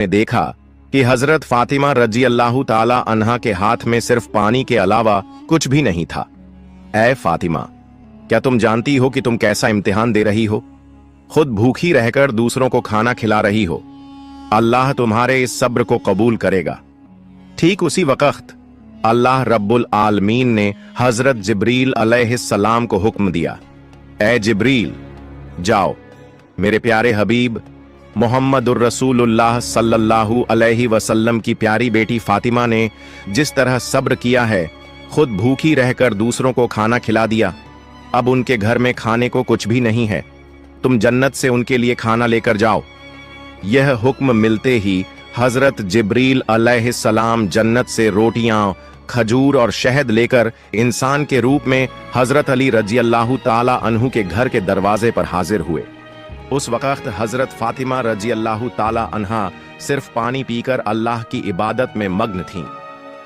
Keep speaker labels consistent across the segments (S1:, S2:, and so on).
S1: ने देखा कि हजरत फातिमा रजी अल्लाह ताला अन्हा के हाथ में सिर्फ पानी के अलावा कुछ भी नहीं था। ऐ फातिमा, क्या तुम जानती हो कि तुम कैसा इम्तिहान दे रही हो? खुद भूखी रहकर दूसरों को खाना खिला रही हो। अल्लाह तुम्हारे इस सब्र को कबूल करेगा। ठीक उसी वक्त अल्लाह रब्बुल आलमीन ने हजरत जिब्रील अलैहिस्सलाम को हुक्म दिया, ऐ जिब्रील, जाओ, मेरे प्यारे हबीब मोहम्मदुर रसूलुल्लाह सल्लल्लाहु अलैहि वसल्लम की प्यारी बेटी फातिमा ने जिस तरह सब्र किया है, खुद भूखी रहकर दूसरों को खाना खिला दिया, अब उनके घर में खाने को कुछ भी नहीं है, तुम जन्नत से उनके लिए खाना लेकर जाओ। यह हुक्म मिलते ही हजरत जिब्रील अलैहिस्सलाम जन्नत से रोटियां, खजूर और शहद लेकर इंसान के रूप में हजरत अली रजी अल्लाह ताला अन्हु के घर के दरवाजे पर हाजिर हुए। उस वक्त हजरत फातिमा रजी अल्लाह ताला अन्हा सिर्फ पानी पीकर अल्लाह की इबादत में मग्न थीं।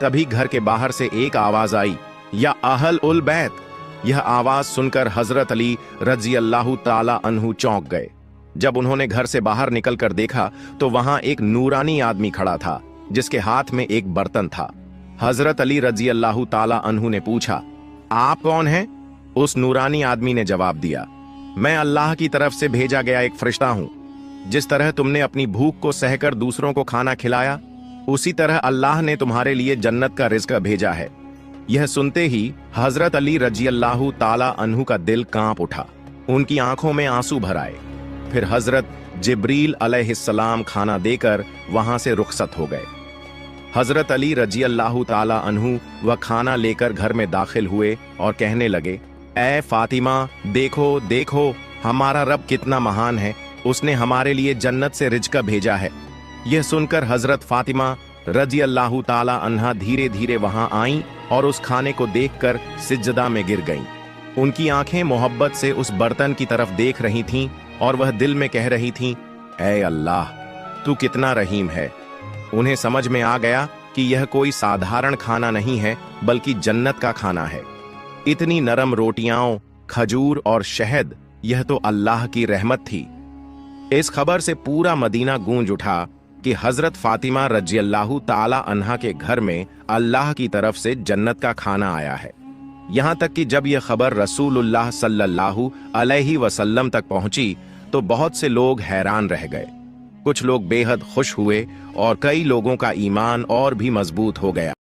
S1: तभी घर के बाहर से एक आवाज आई, या अहल उल बैत। यह आवाज सुनकर हजरत अली रजी अल्लाह ताला अन्हु चौंक गए। जब उन्होंने घर से बाहर निकलकर देखा तो वहां एक नूरानी आदमी खड़ा था जिसके हाथ में एक बर्तन था। हजरत अली रजी अल्लाह ताला अन्हु ने पूछा, आप कौन हैं? उस नूरानी आदमी ने जवाब दिया, मैं अल्लाह की तरफ से भेजा गया एक फरिश्ता हूं। जिस तरह तुमने अपनी भूख को सहकर दूसरों को खाना खिलाया, उसी तरह अल्लाह ने तुम्हारे लिए जन्नत का रिज़्क भेजा है। यह सुनते ही हजरत अली रजी अल्लाह ताला अन्हु का दिल कांप उठा, उनकी आंखों में आंसू भर आए। फिर हजरत जिब्रील अलैहिस्सलाम खाना देकर वहां से रुखसत हो गए। हजरत अली रजी अल्लाह ताला अन्हु वह खाना लेकर घर में दाखिल हुए और कहने लगे, ऐ फातिमा, देखो देखो, हमारा रब कितना महान है, उसने हमारे लिए जन्नत से रिज़्क भेजा है। यह सुनकर हजरत फातिमा रजी अल्लाह ताला अन्हा धीरे धीरे वहां आईं और उस खाने को देखकर सिजदा में गिर गईं। उनकी आंखें मोहब्बत से उस बर्तन की तरफ देख रही थीं और वह दिल में कह रही थीं, ऐ अल्लाह, तू कितना रहीम है। उन्हें समझ में आ गया कि यह कोई साधारण खाना नहीं है, बल्कि जन्नत का खाना है। इतनी नरम रोटियां, खजूर और शहद, यह तो अल्लाह की रहमत थी। इस खबर से पूरा मदीना गूंज उठा कि हजरत फातिमा रजी अल्लाह ताला अन्हा के घर में अल्लाह की तरफ से जन्नत का खाना आया है। यहां तक कि जब यह खबर रसूलुल्लाह सल्लल्लाहु अलैहि वसल्लम तक पहुंची तो बहुत से लोग हैरान रह गए। कुछ लोग बेहद खुश हुए और कई लोगों का ईमान और भी मजबूत हो गया।